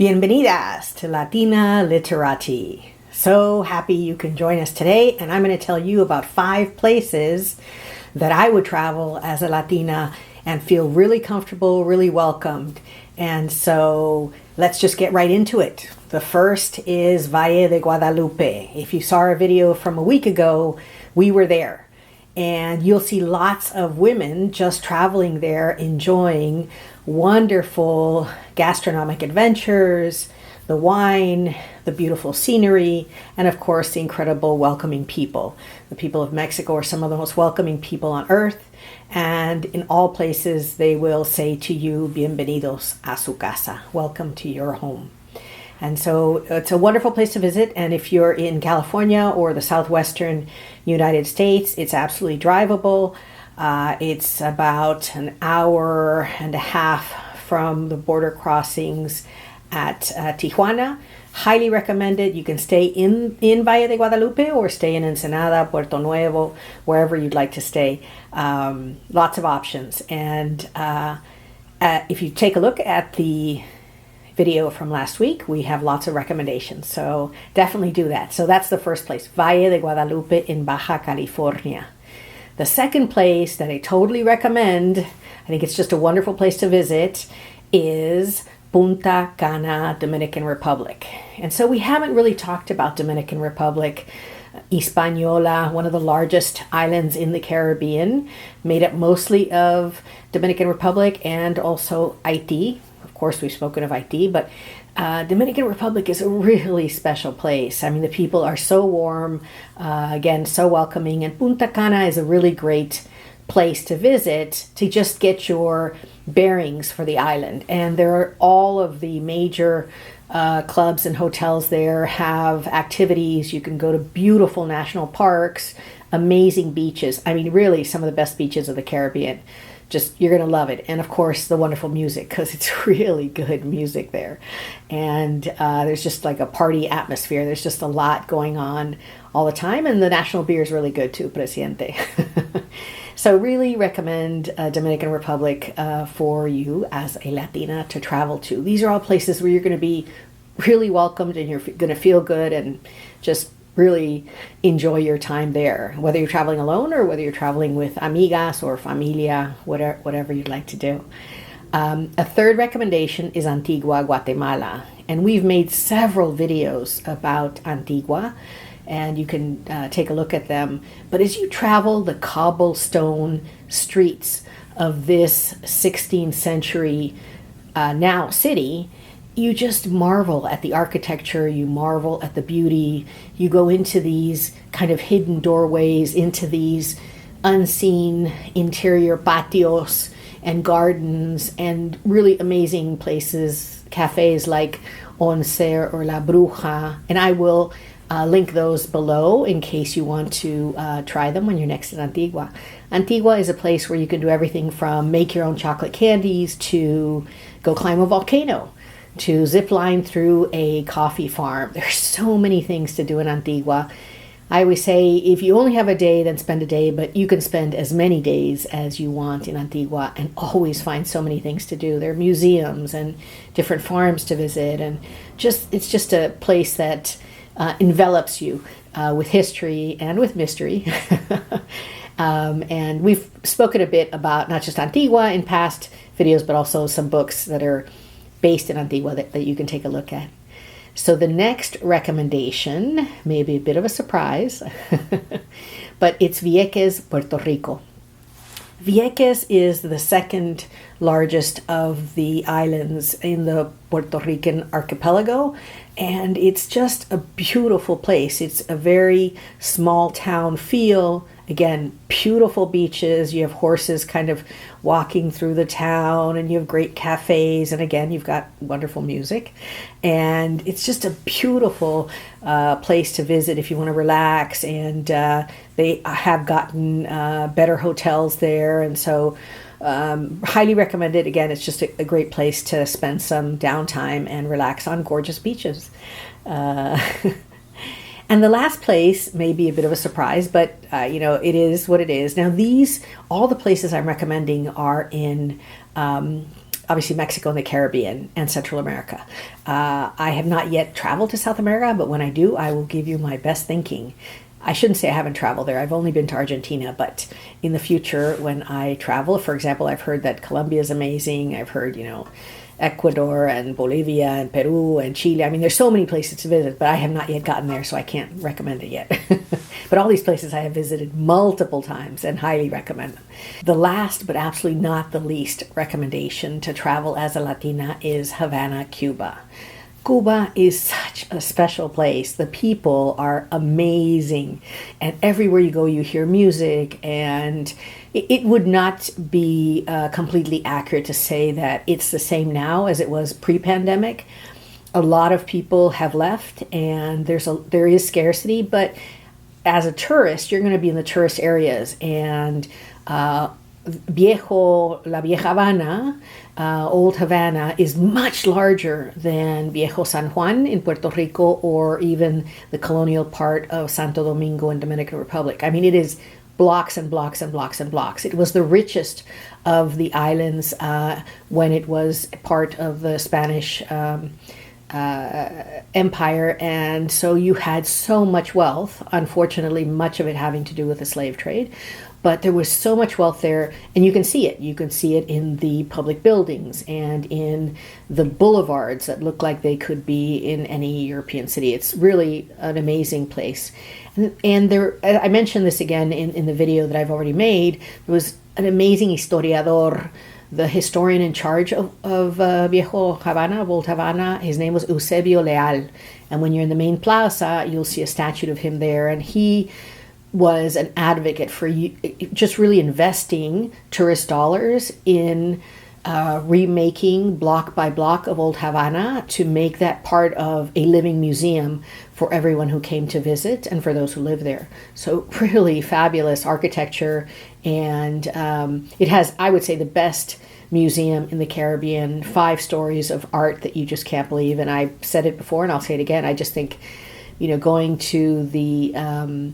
Bienvenidas to Latina Literati. So happy you can join us today, and I'm going to tell you about 5 places that I would travel as a Latina and feel really comfortable, really welcomed. And so let's just get right into it. The first is Valle de Guadalupe. If you saw our video from a week ago, we were there. And you'll see lots of women just traveling there, enjoying wonderful gastronomic adventures, the wine, the beautiful scenery, and of course the incredible welcoming people. The people of Mexico are some of the most welcoming people on earth, and in all places they will say to you, bienvenidos a su casa, welcome to your home. And so it's a wonderful place to visit, and if you're in California or the southwestern United States, it's absolutely drivable. It's about an hour and a half from the border crossings at Tijuana. Highly recommended. You can stay in Valle de Guadalupe or stay in Ensenada, Puerto Nuevo, wherever you'd like to stay. Lots of options. And if you take a look at the video from last week, we have lots of recommendations, so definitely do that. So that's the first place, Valle de Guadalupe in Baja California. The second place that I totally recommend, I think it's just a wonderful place to visit, is Punta Cana, Dominican Republic. And so we haven't really talked about Dominican Republic. Hispaniola, one of the largest islands in the Caribbean, made up mostly of Dominican Republic and also Haiti. Of course, we've spoken of Haiti, but Dominican Republic is a really special place. I mean, the people are so warm, again, so welcoming, and Punta Cana is a really great place to visit to just get your bearings for the island. And there are all of the major clubs and hotels there have activities. You can go to beautiful national parks, amazing beaches. I mean, really some of the best beaches of the Caribbean. Just, you're going to love it. And of course, the wonderful music, because it's really good music there. And there's just like a party atmosphere. There's just a lot going on all the time. And the national beer is really good too, Presidente. So really recommend Dominican Republic for you as a Latina to travel to. These are all places where you're going to be really welcomed and you're going to feel good and just really enjoy your time there, whether you're traveling alone or whether you're traveling with amigas or familia, whatever you'd like to do. A third recommendation is Antigua, Guatemala. And we've made several videos about Antigua, and you can take a look at them. But as you travel the cobblestone streets of this 16th century now city, you just marvel at the architecture, you marvel at the beauty. You go into these kind of hidden doorways, into these unseen interior patios and gardens and really amazing places, cafes like Once or La Bruja. And I will link those below in case you want to try them when you're next in Antigua. Antigua is a place where you can do everything from make your own chocolate candies to go climb a volcano, to zip line through a coffee farm. There's so many things to do in Antigua. I always say if you only have a day, then spend a day, but you can spend as many days as you want in Antigua and always find so many things to do. There are museums and different farms to visit, and it's just a place that envelops you with history and with mystery. And we've spoken a bit about not just Antigua in past videos, but also some books that are based in Antigua that you can take a look at. So the next recommendation may be a bit of a surprise, but it's Vieques, Puerto Rico. Vieques is the second largest of the islands in the Puerto Rican archipelago, and it's just a beautiful place. It's a very small town feel. Again, beautiful beaches. You have horses kind of walking through the town, and you have great cafes, and again, you've got wonderful music. And it's just a beautiful place to visit if you want to relax, and they have gotten better hotels there, and so highly recommended. Again, it's just a great place to spend some downtime and relax on gorgeous beaches. And the last place may be a bit of a surprise, but it is what it is. Now, all the places I'm recommending are in obviously Mexico and the Caribbean and Central America. I have not yet traveled to South America, but when I do, I will give you my best thinking. I shouldn't say I haven't traveled there. I've only been to Argentina, but in the future when I travel, for example, I've heard that Colombia is amazing. I've heard, Ecuador and Bolivia and Peru and Chile. I mean, there's so many places to visit, but I have not yet gotten there, so I can't recommend it yet. But all these places I have visited multiple times and highly recommend them. The last, but absolutely not the least recommendation to travel as a Latina is Havana, Cuba. Cuba is such a special place. The people are amazing. And everywhere you go, you hear music. And it would not be completely accurate to say that it's the same now as it was pre-pandemic. A lot of people have left and there is scarcity. But as a tourist, you're going to be in the tourist areas. And La Vieja Havana, Old Havana, is much larger than Viejo San Juan in Puerto Rico or even the colonial part of Santo Domingo in Dominican Republic. I mean, it is blocks and blocks and blocks and blocks. It was the richest of the islands when it was part of the Spanish empire, and so you had so much wealth, unfortunately much of it having to do with the slave trade, but there was so much wealth there, and you can see it in the public buildings and in the boulevards that look like they could be in any European city. It's really an amazing place. And there, I mentioned this again in the video that I've already made, there was an amazing historiador, the historian in charge of Viejo Havana, of Old Havana. His name was Eusebio Leal. And when you're in the main plaza, you'll see a statue of him there. And he was an advocate for just really investing tourist dollars in remaking block by block of Old Havana to make that part of a living museum for everyone who came to visit and for those who live there. So really fabulous architecture, and it has, I would say, the best museum in the Caribbean, 5 stories of art that you just can't believe. And I said it before and I'll say it again, I just think, going to the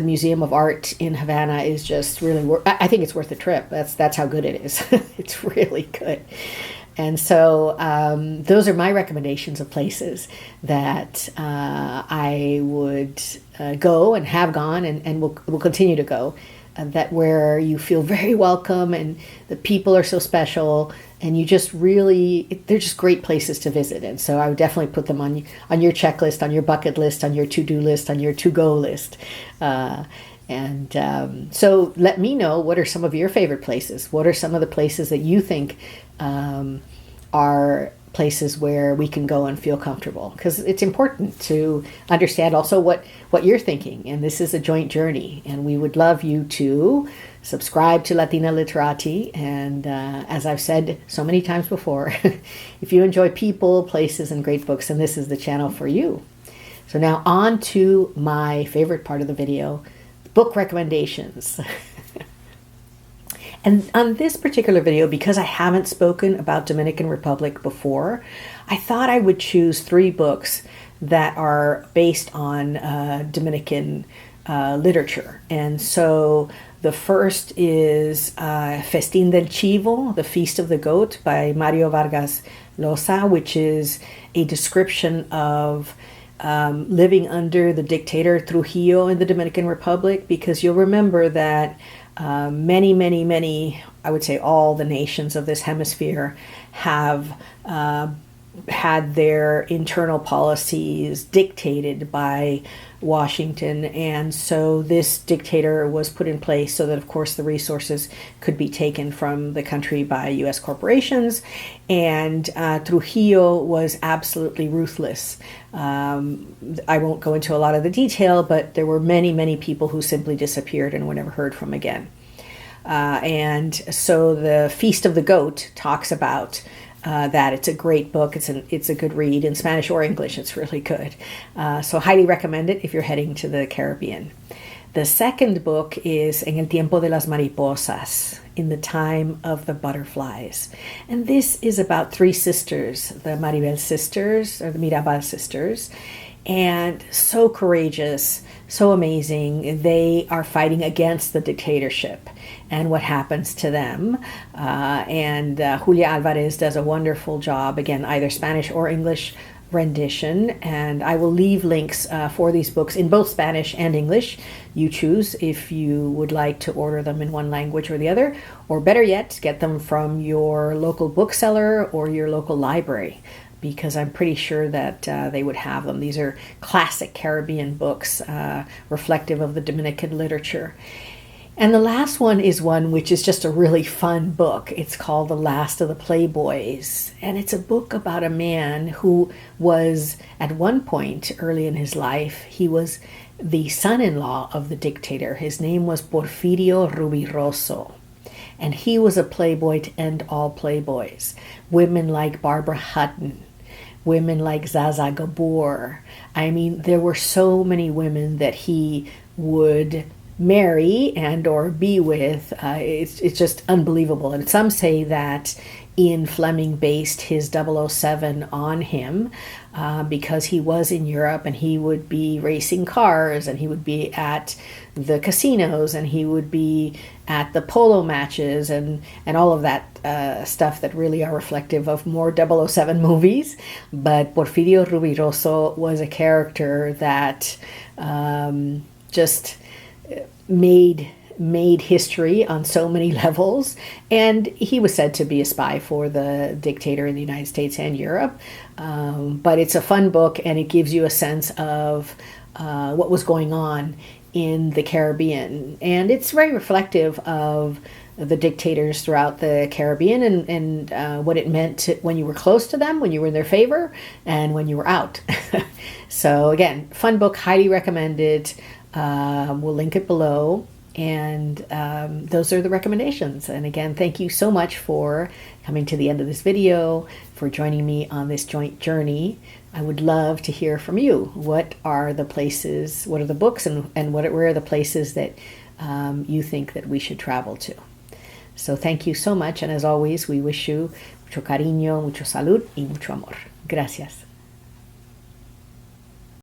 Museum of Art in Havana is just really I think it's worth the trip. That's how good it is. It's really good. And so those are my recommendations of places that I would go and have gone and will continue to go, that where you feel very welcome and the people are so special and you just really, they're just great places to visit. And so I would definitely put them on your checklist, on your bucket list, on your to-do list, on your to-go list. So let me know, what are some of your favorite places? What are some of the places that you think are places where we can go and feel comfortable? Because it's important to understand also what you're thinking. And this is a joint journey. And we would love you to subscribe to Latina Literati. And as I've said so many times before, if you enjoy people, places, and great books, then this is the channel for you. So now on to my favorite part of the video, book recommendations. And on this particular video, because I haven't spoken about Dominican Republic before, I thought I would choose 3 books that are based on Dominican literature. And so the first is Festín del Chivo, The Feast of the Goat by Mario Vargas Llosa, which is a description of living under the dictator Trujillo in the Dominican Republic, because you'll remember that many, I would say all the nations of this hemisphere have had their internal policies dictated by Washington. And so this dictator was put in place so that, of course, the resources could be taken from the country by U.S. corporations. And Trujillo was absolutely ruthless. I won't go into a lot of the detail, but there were many people who simply disappeared and were never heard from again. And so the Feast of the Goat talks about that. It's a great book. It's a good read in Spanish or English. It's really good. So highly recommend it if you're heading to the Caribbean. The second book is En el tiempo de las mariposas, In the Time of the Butterflies. And this is about 3 sisters, the Maribel sisters, or the Mirabal sisters. and so courageous, so amazing. They are fighting against the dictatorship and what happens to them. And Julia Alvarez does a wonderful job, again, either Spanish or English rendition. And I will leave links for these books in both Spanish and English. You choose if you would like to order them in one language or the other, or better yet, get them from your local bookseller or your local library, because I'm pretty sure that they would have them. These are classic Caribbean books, reflective of the Dominican literature. And the last one is one which is just a really fun book. It's called The Last of the Playboys. And it's a book about a man who was, at one point early in his life, he was the son-in-law of the dictator. His name was Porfirio Rubiroso. And he was a playboy to end all playboys. Women like Barbara Hutton, women like Zaza Gabor. I mean, there were so many women that he would marry and or be with. It's just unbelievable. And some say that Ian Fleming based his 007 on him because he was in Europe and he would be racing cars and he would be at the casinos and he would be at the polo matches and all of that stuff that really are reflective of more 007 movies. But Porfirio Rubiroso was a character that just made history on so many levels, and he was said to be a spy for the dictator in the United States and Europe. But it's a fun book, and it gives you a sense of what was going on in the Caribbean, and it's very reflective of the dictators throughout the Caribbean and what it meant when you were close to them, when you were in their favor, and when you were out. So again, fun book, highly recommended. We'll link it below, and those are the recommendations. And again, thank you so much for coming to the end of this video, for joining me on this joint journey. I would love to hear from you. What are the places, what are the books, and where are the places that you think that we should travel to? So thank you so much, and as always, we wish you mucho cariño, mucho salud y mucho amor. Gracias.